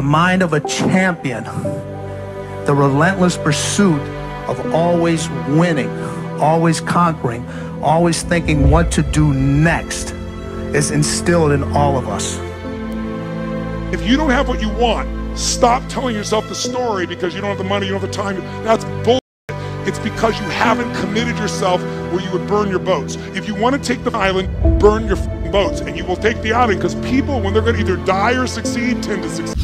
the mind of a champion, the relentless pursuit of always winning, always conquering, always thinking what to do next is instilled in all of us. If you don't have what you want, stop telling yourself the story because you don't have the money, you don't have the time. That's bullshit. It's because you haven't committed yourself where you would burn your boats. If you want to take the island, burn your boats, and you will take the island, because people, when they're going to either die or succeed, tend to succeed.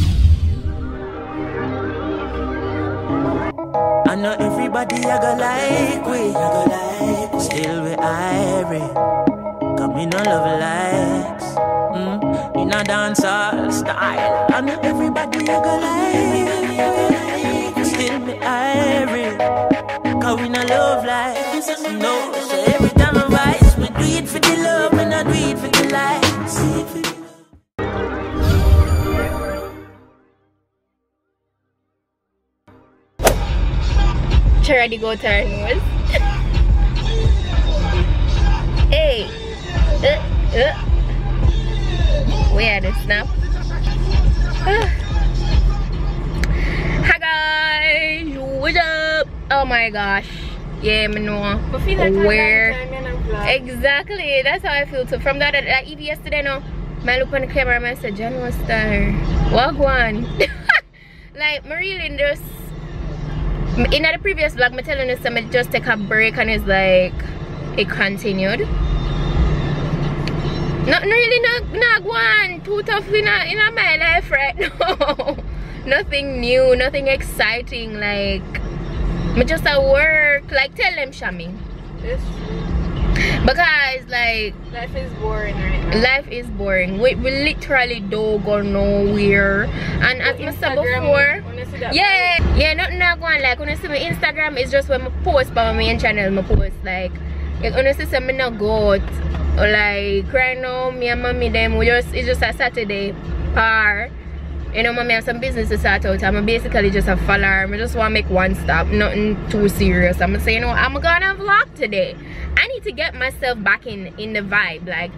I know everybody I go like we, still we irie. Cause me no love likes, in a dancehall style. I know everybody I go like, still we irie. Cause we no love likes, no. So every time I rise, me do it for the love, me not do it for the likes. Ready go to our nose. Hey, where the snap? Hi guys, what's up? Oh my gosh, yeah, me know where exactly. That's how I feel too. From that I eat yesterday. No, I look on the camera and I said, "John was star. What one?" Like, me really just. In the previous vlog, I'm telling you something, just take a break and it's like it continued. Nothing really not going too tough in my life right now. Nothing new, nothing exciting. Like, me just at work. Like, tell them, Shami. It's true. Because like life is boring right now. Life is boring. We literally don't go nowhere. And as I said before, yeah, nothing not going. Like when you see my Instagram, it's just when I post by my main channel, I post like honestly say me not go out. Like right now, me and mommy them it's just a Saturday par. You know, mommy have some business to sort out. I'm basically just a follower. I just want to make one stop, nothing too serious. I'm saying, you know, I'm gonna vlog today. I need to get myself back in the vibe. Like,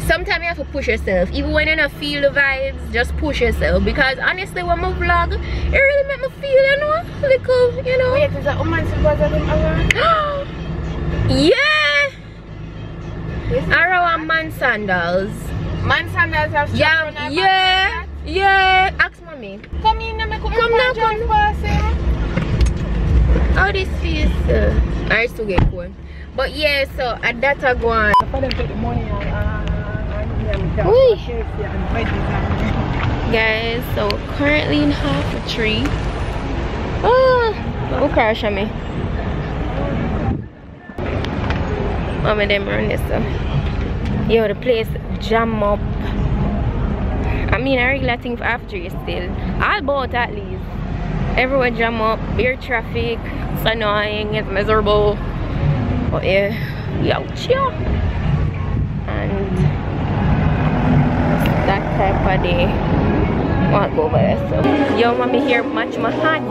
sometimes you have to push yourself. Even when you don't feel the vibes, just push yourself. Because honestly, when I vlog, it really make me feel, you know, little, you know. Wait, is that woman supposed to yeah! Around man sandals. Man sandals have yeah, yeah. Yeah, ask mommy. Come in and come now, come. How this feels? I still get cool. But yeah, so at that I go on. Guys, so currently in half a tree. Oh, who crash on me? Mama them run this stuff. Yo, the place jam up. I mean, a regular thing for after you still. All about at least. Everywhere jam up, beer traffic, it's annoying, it's miserable. But yeah, ouch, yeah. And that type of day. I'll go over there. So, yo, mommy here match my hat.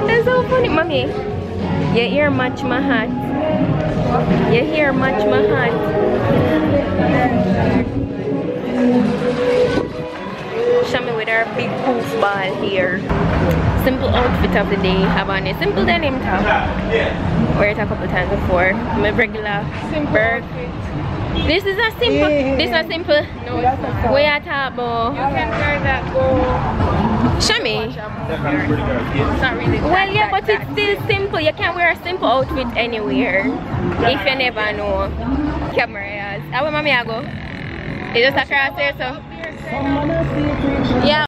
That's so funny, mommy. Your ear match my hat. Your hair match my hat. Show me with our big poof ball here. Simple outfit of the day. Have on a simple denim top. Wear it a couple times before. My regular simple outfit. This is a simple. Yeah. This is a simple. No, it's not. Where you talk about? You can wear that go. Show me. It's not really. Well, yeah, but it's still simple. You can wear a simple outfit anywhere. If you never know. Cameras. How mommy I go? It's just across here, so. Yeah.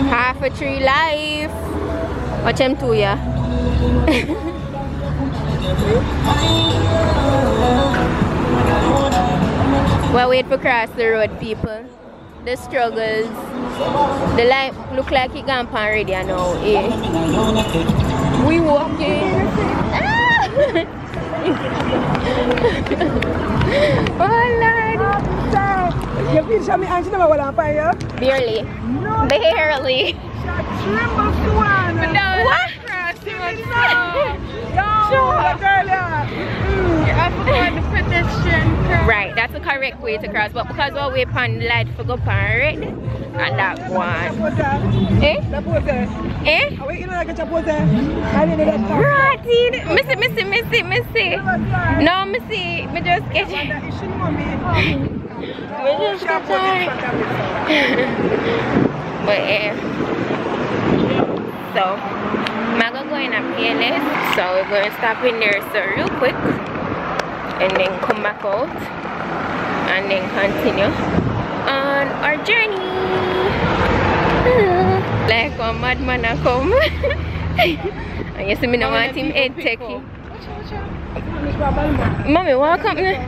Half a tree life. Watch them too, yeah. Well, wait for cross the road, people. The struggles. The light look like it gone pan already, I know. Yeah. We walking. Oh Lord. You feel show me Angie never will fire? Barely. No. Barely. What? No. Right, that's the correct way to cross. But because we're way on the light for go on red, and that one. Eh? Eh? Right, missy. No, missy, me just get it. But yeah. So, I'm gonna go in a playlist. So we're going to stop in there so real quick. And then come back out. And then continue on our journey. Like a madman I come. And you see me now want him head taking. Mommy, walk up now.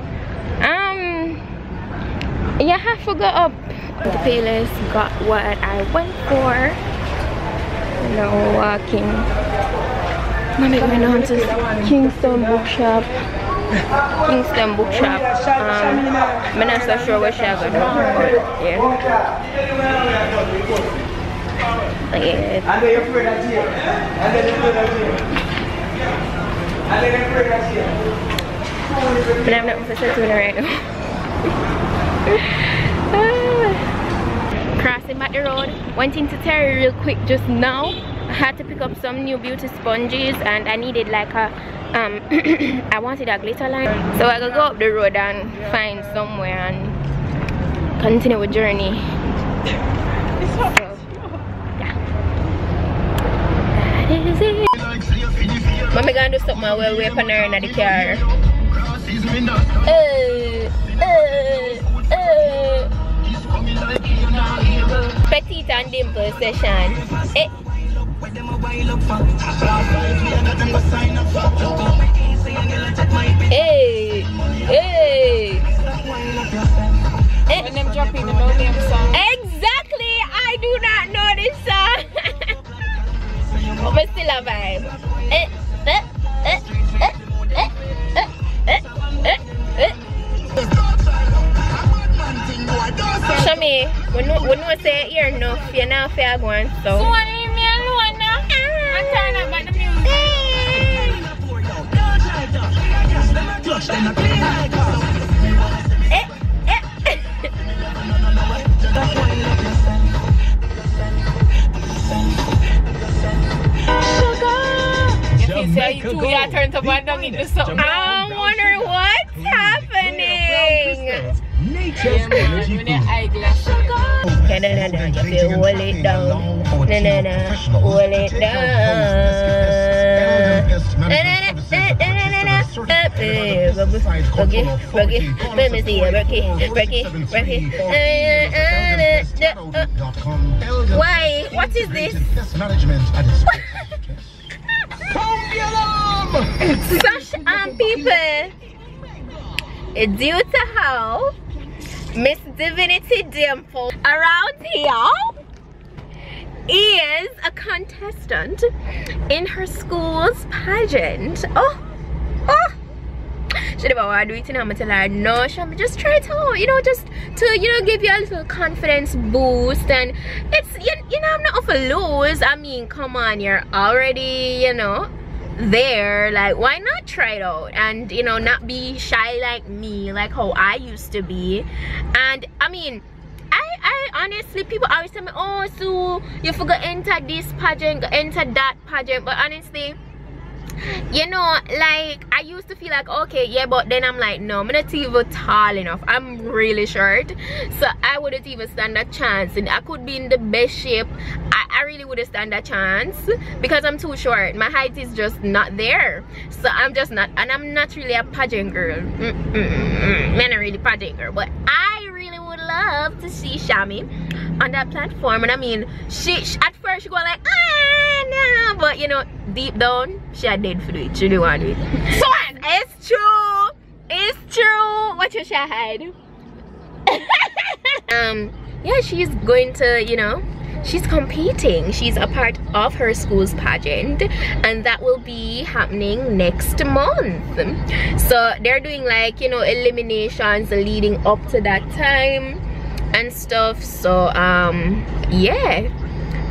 You have to go up. The playlist got what I went for. Now walking. Mommy went on to Kingston Bookshop. I'm not so sure what she's going to do. Yeah. But I'm not supposed to right now. Crossing back the road. Went into Terry real quick just now. I had to pick up some new beauty sponges and I needed like a I wanted a glitter line. So I could go up the road and find somewhere and continue with journey. So, yeah. That is it. Mommy gonna do something while we're waiting her in the car. Petite and dimple session. Hey. When them dropping the no name song. Exactly, I do not know this song. But still a vibe. Shami, we know say here enough, you're not fair going, so. So leave me alone now. I'm turning up the music. You two, you turned up and down into something. I wonder what's happening. Hold it down. Hold it down. Let me see it. Break it. Why? What is this? Such people, due to how Miss Divinity Dimple around here is a contestant in her school's pageant. She never want to do it, I'm tell her no, she just try to, just to, give you a little confidence boost. And it's, I'm not for lose. I mean, come on, you're already, there, like, why not try it out and not be shy like me, like how I used to be. And I mean, I honestly, people always tell me, oh, so you forgot enter this pageant, enter that pageant, but honestly, like, I used to feel like, okay, yeah, but then I'm like, no, I'm not even tall enough. I'm really short, so I wouldn't even stand a chance. And I could be in the best shape, I really wouldn't stand a chance because I'm too short. My height is just not there, so I'm just not, and I'm not really a pageant girl. I'm not really pageant girl, but I really would love to see Shami on that platform. And I mean, she at first she go like, no, but deep down she had dead for it. She didn't want to do it. So it's true what you should hide. Yeah, she's going to, she's competing. She's a part of her school's pageant, and that will be happening next month. So they're doing like, eliminations leading up to that time and stuff. So yeah,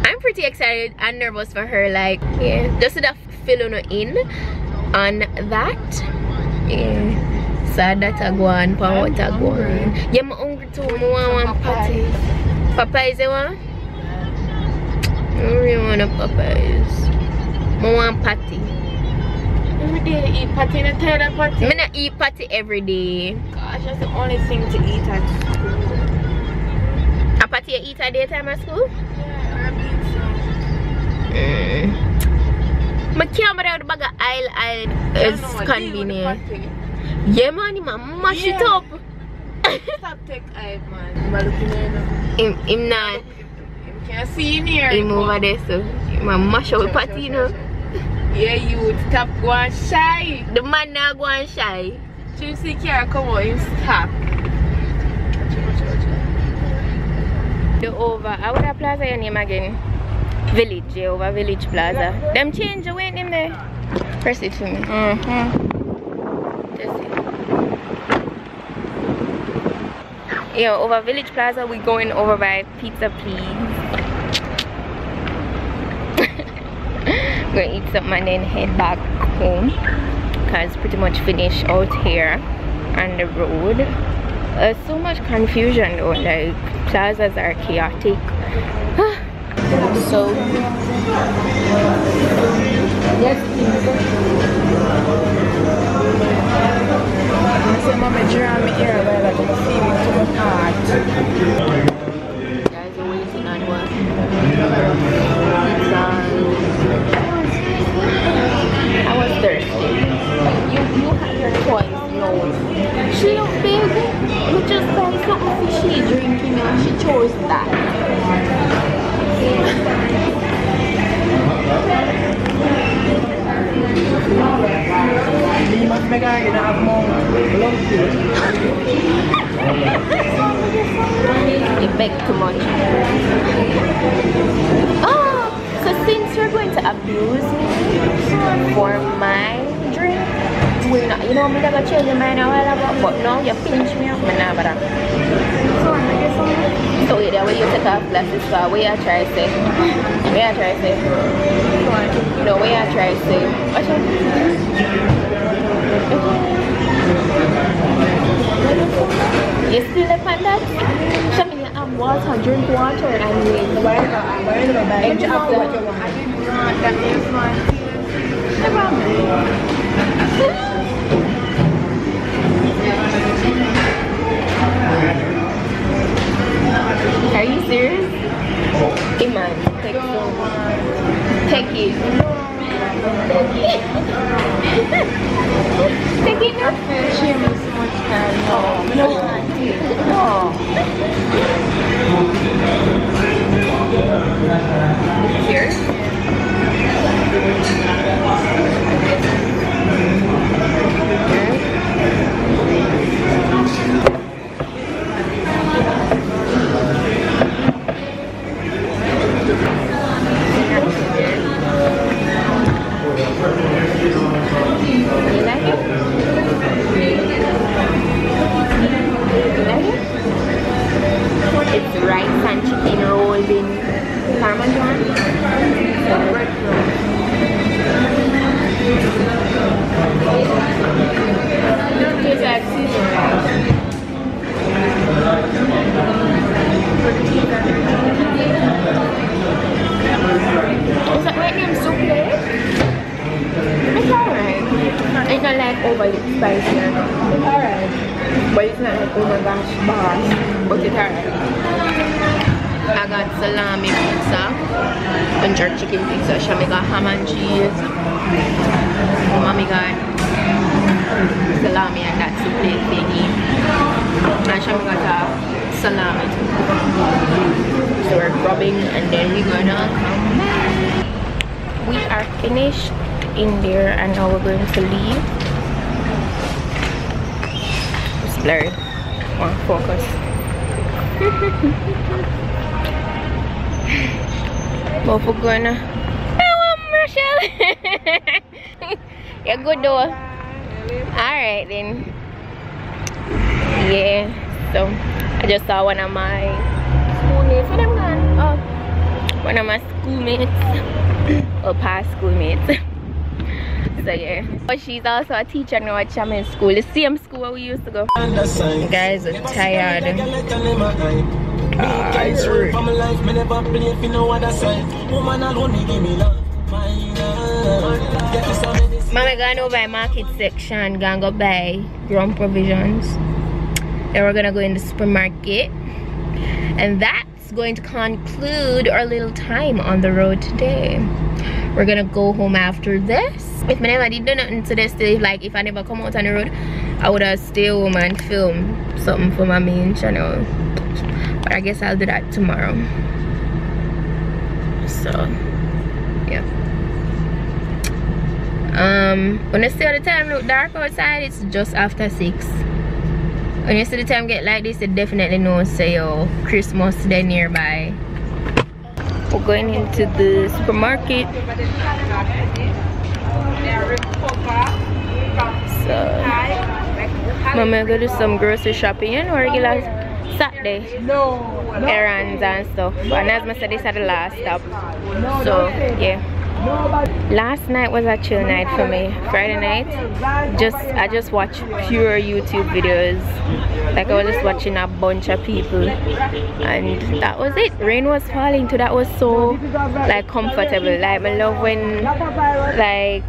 I'm pretty excited and nervous for her. Like, yeah, just to fill in on that. Yeah. So that's a go on, what a go on. Yeah, my hungry too. I want one patty. Popeyes, you want? I don't really want a Popeyes. I want patty. Every day you eat patty and a tired of patty. I don't eat patty every day. Gosh, that's the only thing to eat at school. A patty you eat at daytime at school? Yeah, or a pizza. I can't buy the bag of aisle. It's convenient. Yeah, man, he mash it up. Stop take eye, man. I'm looking at him. Him not. You can't see in here. Him over there, so he mash up with patty, you know. Yeah, you would stop going shy. The man now going shy. You see Kara come out, you stop. The over, how would that plaza your name again? Village, yeah, over Village Plaza. Them change the way in there. Press it for me. Yeah, over Village Plaza, we're going over by Pizza Please. Gonna eat something and then head back home. Cause pretty much finished out here on the road. So much confusion though, like plazas are chaotic. So guys are waiting on what? I was thirsty. You had your choice, no. She look big. You just buy something fishy drinking and she chose that. You beg too much. Oh, so since you're going to abuse me for my drink, we're not, you know, I'm gonna change your mind a while ago, but now you pinch me up, man, but so yeah, when you take off glasses, so where I try to say, no, where I try to say, you still up on that? Show me water, drink water, and wait. And you have what you want. I didn't want that is one. Are you serious? Hey man, take it. Take it. Take it. Okay, she has so much time. No. Here. It's rice and chicken rolled in Parmesan. Don't taste like seasoned rice. Is that Vietnam soup there? It's alright. It's not like overly spicy. It's alright. But it's not like, oh my gosh, boss. But it's alright. I got salami pizza and jerk chicken pizza. Shami got ham and cheese. Mommy got salami and that souffle thingy. And Shami got a salami too. So we're grubbing and then we're gonna come back. We are finished in there and now we're going to leave. It's blurry. Come on, focus. But we're gonna. Marshall! You're good though. Alright then. Yeah, so I just saw one of my schoolmates. Where them gone? Oh, one of my schoolmates. Or past schoolmates. So yeah, but she's also a teacher now at Chamin School, the same school where we used to go. You guys are tired. Mama gonna go by market section, gonna go buy ground provisions. Then we're gonna go in the supermarket, and that's going to conclude our little time on the road today. We're gonna go home after this. If I never did do nothing today, still, like if I never come out on the road, I would have stayed home and film something for my main channel. But I guess I'll do that tomorrow. So yeah. When you see how the time look dark outside, it's just after 6. When you see the time get like this, you definitely know say yo Christmas day nearby. We're going into the supermarket. So Mama go do some grocery shopping, you know, regular Saturday errands and stuff. And as I said, this is the last stop. So yeah. Last night was a chill night for me. Friday night, I just watched pure YouTube videos. Like I was just watching a bunch of people, and that was it. Rain was falling too. That was so like comfortable. Like I love when like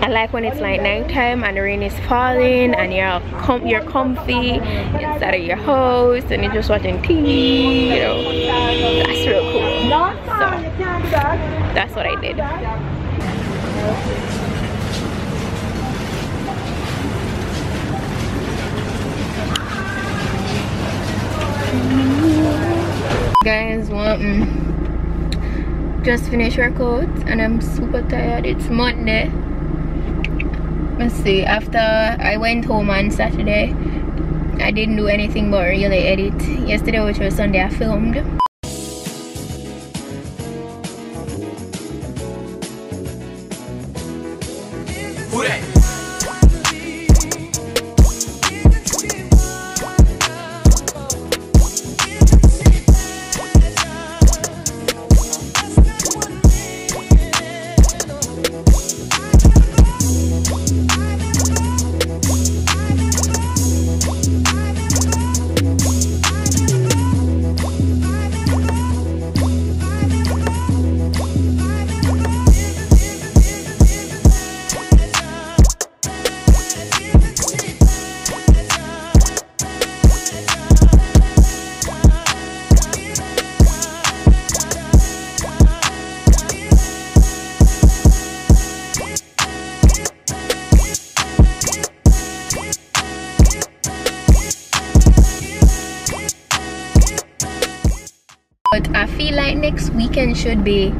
I like when it's like nighttime and the rain is falling and you're comfy inside of your house and you're just watching TV. You know, that's real cool. So that's what I did. Guys, just finished workout and I'm super tired. It's Monday. Let's see, after I went home on Saturday, I didn't do anything but really edit. Yesterday, which was Sunday, I filmed. But I feel like next weekend should be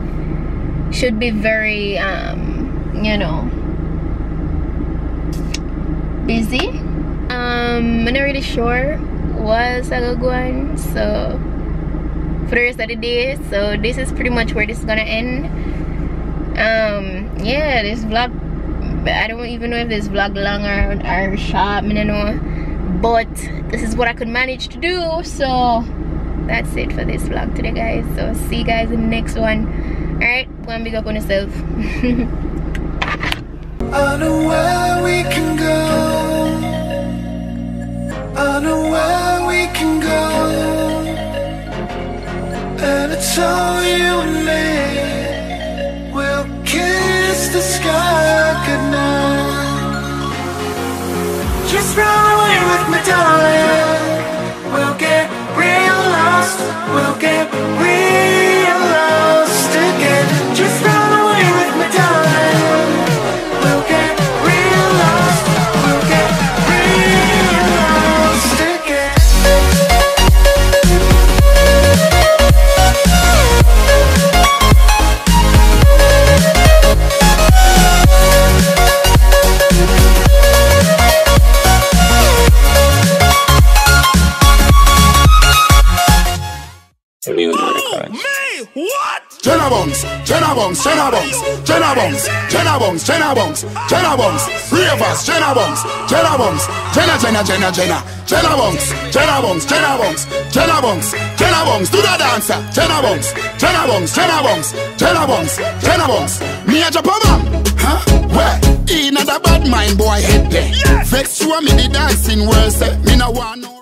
very you know, busy. I'm not really sure what's I go on, so for the rest of the day. So this is pretty much where this is gonna end. Yeah, this vlog, I don't even know if this vlog long or short, I don't know, but this is what I could manage to do. So that's it for this vlog today, guys. So see you guys in the next one. Alright, go and big up on yourself. I know where we can go. I know where we can go. And it's all you and me. We'll kiss the sky goodnight. Just run away with me, darling. We'll get real lost. We'll get real lost again. Just run away with me, darling. We'll get real lost. We'll get real lost again. Oh, me? What? Jenna Bunks, Jenna Bunks, Jenna Bunks, Jenna Bunks, Jenna Bunks, Jenna Bunks, Jenna Bunks, Ravers, Jenna Bunks, Jenna Bunks, Jenna Jenna Bunks, Jenna Bunks, Jenna Bunks, Jenna Bunks, Jenna Bunks, do the dancer, Jenna Bunks, Jenna Bunks, Jenna Bunks, Jenna Bunks, Jenna Bunks, me a Japan, huh? Where? In the bad mind boy head there. Vex you me the dancing world, say me no want no.